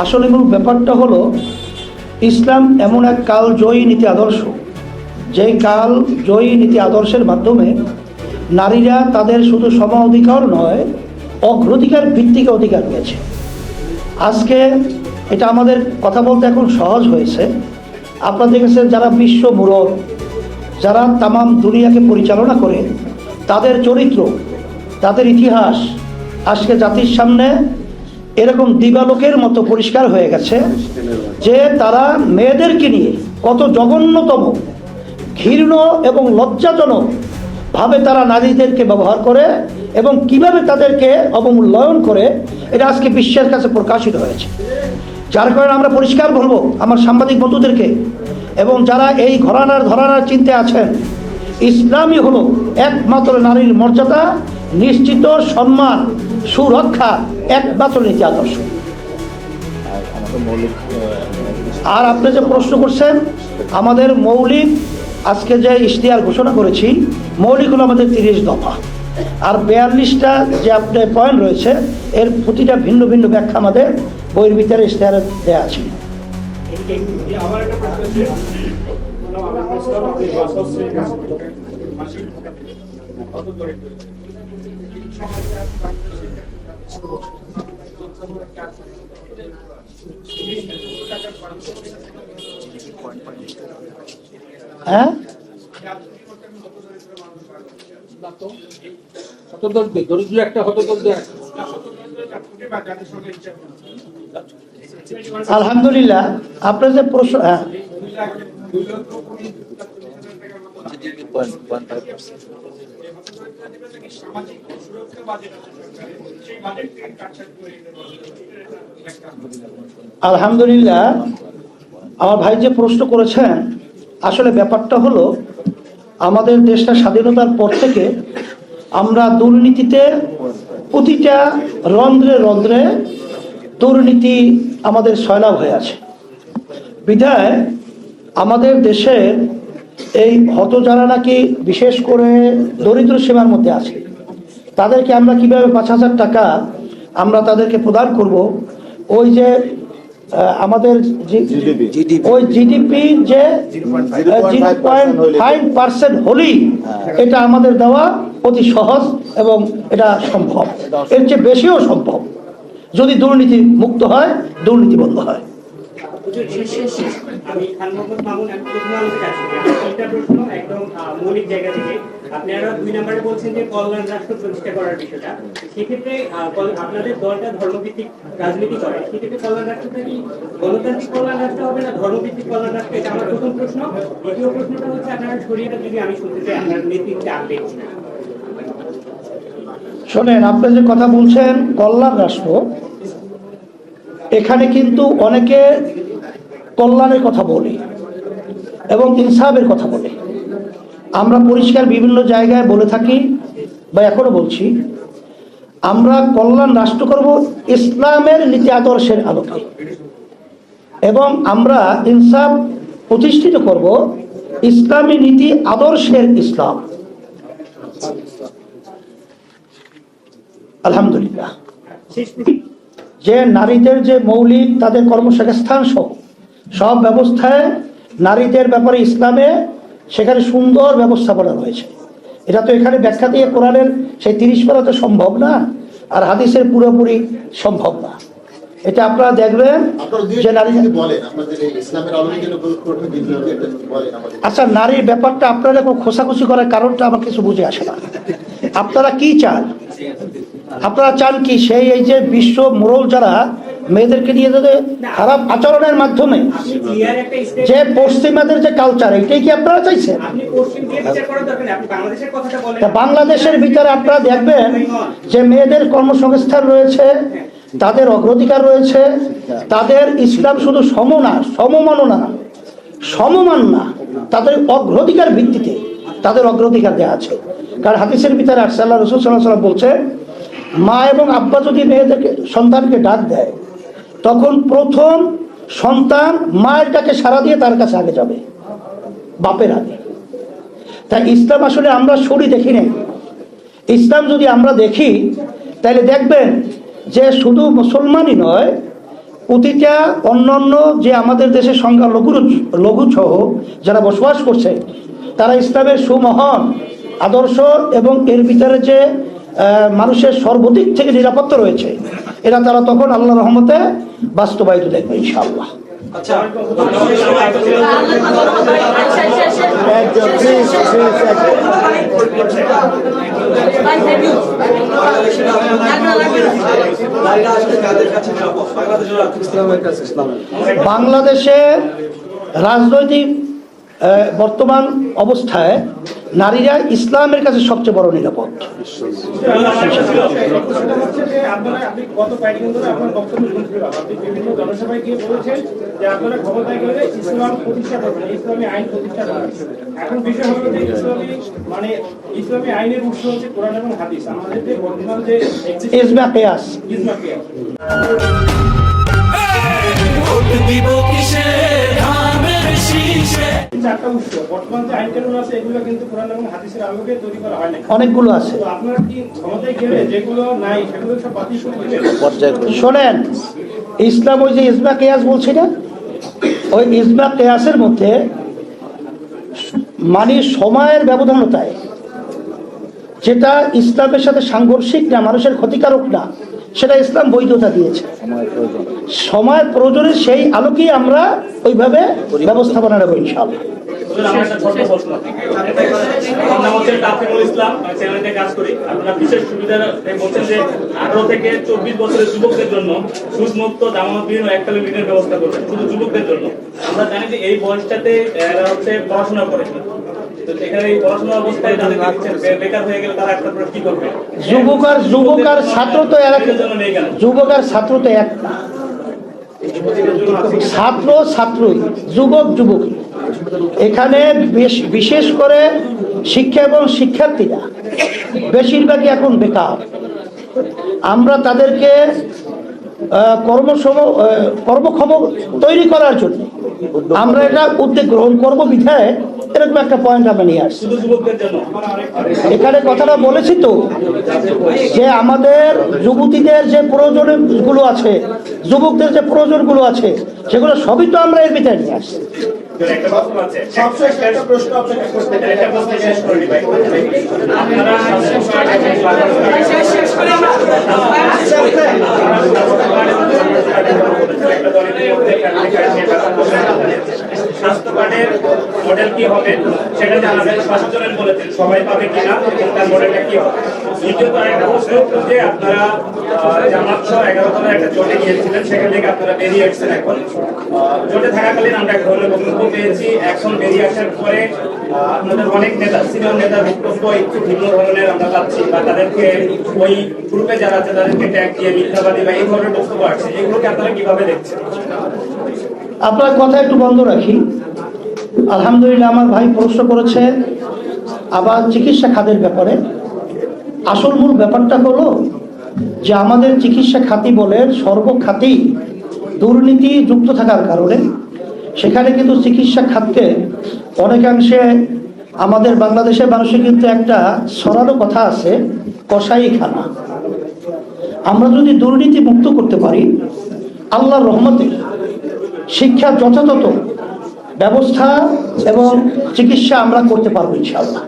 আসলে মূল ব্যাপারটা হলো ইসলাম এমন এক কালজয়ী নীতি আদর্শ, যেই কালজয়ী নীতি আদর্শের মাধ্যমে নারীরা তাদের শুধু সম অধিকার নয়, অগ্রাধিকার ভিত্তিক অধিকার পেয়েছে। আজকে এটা আমাদের কথা বলতে এখন সহজ হয়েছে। আপনারা দেখেছেন যারা বিশ্ব মুরব, যারা তামাম দুনিয়াকে পরিচালনা করে, তাদের চরিত্র, তাদের ইতিহাস আজকে জাতির সামনে এরকম দিবালোকের মতো পরিষ্কার হয়ে গেছে যে তারা মেয়েদেরকে নিয়ে কত জঘন্যতম, ঘৃণ্য এবং লজ্জাজনক ভাবে তারা নারীদেরকে ব্যবহার করে এবং কিভাবে তাদেরকে অবমূল্যায়ন করে, এটা আজকে বিশ্বের কাছে প্রকাশিত হয়েছে। যার কারণে আমরা পরিষ্কার বলবো আমার সাংবাদিক বন্ধুদেরকে এবং যারা এই ঘরানার চিন্তায় আছেন, ইসলামই হলো একমাত্র নারীর মর্যাদা নিশ্চিত, সম্মান, সুরক্ষা একমাত্র নীতি আদর্শ। আর আপনি যে প্রশ্ন করছেন, আমাদের মৌলিক আজকে যে ইশতেহার ঘোষণা করেছি, মৌলিক হলো আমাদের 30 দফা, আর 42টা যে আপনার পয়েন্ট রয়েছে, এর প্রতিটা ভিন্ন ভিন্ন ব্যাখ্যা আমাদের বইয়ের ভিতরে ইশতেহারে দেওয়া আছে। হ্যাঁ, আলহামদুলিল্লাহ আপনার যে প্রশ্ন, আলহামদুলিল্লাহ আমার ভাই যে প্রশ্ন করেছেন, আসলে ব্যাপারটা হলো আমাদের দেশটা স্বাধীনতার পর থেকে আমরা দুর্নীতিতে প্রতিটা রন্ধ্রে রন্ধ্রে দুর্নীতি আমাদের সয়লাভ হয়ে আছে। বিধায় আমাদের দেশে এই হত যারা নাকি বিশেষ করে দরিদ্র সীমার মধ্যে আছে, তাদেরকে আমরা কিভাবে 5,000 টাকা আমরা তাদেরকে প্রদান করব, ওই যে আমাদের ওই জিডিপি যে 0.5% হলেই এটা আমাদের দেওয়া অতি সহজ এবং এটা সম্ভব, এর চেয়ে বেশিও সম্ভব যদি দুর্নীতি মুক্ত হয়, দুর্নীতি বন্ধ হয়। আমি খান মোহাম্মদ মামুন, প্রশ্ন একদম মৌলিক জায়গা থেকে। আপনারা 2 নম্বরে বলছেন যে কল্যাণ রাষ্ট্র প্রতিষ্ঠা করার বিষয়টা, সেক্ষেত্রে আপনাদের দলটা ধর্মভিত্তিক রাজনীতি করে, সেক্ষেত্রে কল্যাণ রাষ্ট্রটা কি গণতান্ত্রিক কল্যাণ রাষ্ট্র হবে না ধর্মভিত্তিক কল্যাণ রাষ্ট্র? এটা আমার প্রথম প্রশ্ন। দ্বিতীয় প্রশ্নটা হচ্ছে আপনারা শরীয়তটা যদি আমি শুনতে চাই আপনার নেতৃত্বে আনবেন। শোনেন, আপনি যে কথা বলছেন কল্যাণ রাষ্ট্র, এখানে কিন্তু অনেকে কল্যাণের কথা বলে এবং ইনসাফের কথা বলে। আমরা পরিষ্কার বিভিন্ন জায়গায় বলে থাকি বা এখনো বলছি, আমরা কল্যাণ রাষ্ট্র করব ইসলামের নীতি আদর্শের আলোকে, এবং আমরা ইনসাফ প্রতিষ্ঠিত করব ইসলামী নীতি আদর্শের ইসলাম। আলহামদুলিল্লাহ, যে নারীদের যে মৌলিক তাদের কর্মসংস্থান সহ সব ব্যবস্থায় নারীদের ব্যাপারে ইসলামে সেখানে সুন্দর ব্যবস্থাপনা রয়েছে। এটা তো এখানে ব্যাখ্যা দিয়ে কোরআনের সেই 30 পারাতে সম্ভব না, আর হাদিসের পুরোপুরি সম্ভব না। এটা আপনারা দেখবেন যে নারী, আচ্ছা নারীর ব্যাপারটা আপনারা খোসাখুসি করার কারণটা আমার কিছু বুঝে আসে না। আপনারা কি চান? আপনারা চান কি সেই এই যে বিশ্ব মোড়ল যারা মেয়েদেরকে নিয়ে যাদের খারাপ আচরণের মাধ্যমে যে পশ্চিমাদের যে কালচার, এটাই কি আপনারা চাইছেন? বাংলাদেশের ভিতরে আপনারা দেখবেন যে মেয়েদের কর্মসংস্থান রয়েছে, তাদের অগ্রাধিকার রয়েছে, তাদের ইসলাম শুধু সমমান না, তাদের অগ্রাধিকার ভিত্তিতে তাদের অগ্রাধিকার দেওয়া আছে। কারণ হাদিসের ভিতরে আল্লাহ রাসূল সাল্লাল্লাহু আলাইহি ওয়াসাল্লাম বলছে, মা এবং আব্বা যদি মেয়েদেরকে সন্তানকে ডাক দেয়, তখন প্রথম সন্তান মায়ের ডাকে সাড়া দিয়ে তার কাছে আগে যাবে, বাপের আগে। তাই ইসলাম আসলে আমরা সরি দেখি নাই। ইসলাম যদি আমরা দেখি তাহলে দেখবেন যে শুধু মুসলমানই নয়, প্রতিটা অন্যান্য যে আমাদের দেশের সংখ্যা লঘু সহ যারা বসবাস করছে, তারা ইসলামের সুমহান আদর্শ এবং এর ভিতরে যে মানুষের সর্বদিক থেকে নিরাপত্তা রয়েছে, এরা তারা তখন আল্লাহর রহমতে বাস্তবায়িত দেখবে ইনশাআল্লাহ। বাংলাদেশে রাজনৈতিক বর্তমান অবস্থায় নারীরা ইসলামের কাছে সবচেয়ে বড় নিরাপদ। আপনি গত কয়েকদিন ধরে আপনার বক্তব্য শুনছিলাম, আপনি বিভিন্ন জনসভায় গিয়ে বলেছেন যে আপনারা ক্ষমতায় গেলে ইসলাম প্রতিষ্ঠা করবেন, ইসলামী আইন প্রতিষ্ঠা করবেন। এখন বিষয় হলো যে ইসলামী আইনের উৎস হচ্ছে কোরআন এবং হাদিস। আমাদের যে বর্তমান যে ইজমা কিয়াস, চারটা উৎস বর্তমান যে আইন কানুন আছে এগুলো কিন্তু কোরআন এবং হাদিসের আলোকে তৈরি করা হয় না। অনেকগুলো আছে। তো আপনারা কি ক্ষমতায় গেলে যেগুলো নাই সেগুলো সব বাতিল করে দিবেন? শোনেন, ইসলাম ওই যে ইজমা কিয়াস বলছি না, ওই ইজমা কিয়াসের মধ্যে মানে সময়ের ব্যবধানতায় যেটা ইসলামের সাথে সাংঘর্ষিক না, মানুষের ক্ষতিকারক না, সেটা ইসলাম বৈধতা দিয়েছে। সময়ের প্রয়োজনে সেই আলোকেই আমরা ওইভাবে ব্যবস্থাপনা নেব ইনশাআল্লাহ। কাজ করি, আপনারা বিশেষ সুবিধা বলছেন যে 18 থেকে 24 বছরের যুবকদের জন্য সুদমুক্ত জামানতবিহীন ও এককালীন ঋণের ব্যবস্থা করবেন, শুধু যুবকদের জন্য। আমরা জানি যে এই বয়সটাতে এরা হচ্ছে পড়াশোনা করে, তো এখানে এই পড়াশোনা অবস্থায় যাদের বেকার হয়ে গেলে তারা একটা কি করবে? যুবক আর ছাত্র তো এক, যুবক আর ছাত্র তো এক না, ছাত্র ছাত্রই, যুবক যুবকই। এখানে বিশেষ করে শিক্ষা এবং শিক্ষার্থীরা বেশিরভাগই এখন বেকার। আমরা তাদেরকে কর্মক্ষম তৈরি করার জন্য আমরা এটা উদ্যোগ গ্রহণ করবো বিধায় এরকম একটা পয়েন্ট আমরা নিয়ে আসছি। এখানে কথাটা বলেছি তো যে আমাদের যুবতীদের যে প্রয়োজনগুলো আছে, যুবকদের যে প্রয়োজনগুলো আছে, সেগুলো সবই তো আমরা এর ভিতরে নিয়ে আসছি। স্বাস্থ্য কার্ডের মডেল কি হবে সেটা জানাবেন, স্বাস্থ্যজনের বলেছেন সবাই পাবে কিনা এবং তার মডেলটা কি হবে। দ্বিতীয়ত আরেকটা প্রশ্ন যে আপনারা জামাত সহ 11 দলের একটা জোটে গিয়েছিলেন, সেখান থেকে আপনারা বেরিয়ে আসছেন। এখন জোটে থাকাকালীন আমরা এক ধরনের বক্তব্য পেয়েছি, এখন বেরিয়ে আসার পরে আপনাদের অনেক নেতা, সিনিয়র নেতার বক্তব্য একটু ভিন্ন ধরনের আমরা পাচ্ছি, বা তাদেরকে ওই গ্রুপে যারা আছে তাদেরকে ট্যাগ দিয়ে মিথ্যাবাদী বা এই ধরনের বক্তব্য আসছে, এগুলোকে আপনারা কিভাবে দেখছেন? আপনার কথা একটু বন্ধ রাখি। আলহামদুলিল্লাহ, আমার ভাই প্রশ্ন করেছে আবার চিকিৎসা খাতের ব্যাপারে। আসল মূল ব্যাপারটা হলো যে আমাদের চিকিৎসা খাতি বলে সর্বখাতেই দুর্নীতি যুক্ত থাকার কারণে সেখানে কিন্তু চিকিৎসা খাতকে অনেকাংশে আমাদের বাংলাদেশের মানুষের কিন্তু একটা সরানো কথা আছে, কসাইখানা। আমরা যদি দুর্নীতি মুক্ত করতে পারি, আল্লাহর রহমতে শিক্ষার যথাযথ ব্যবস্থা এবং চিকিৎসা আমরা করতে পারবো ইনশাআল্লাহ।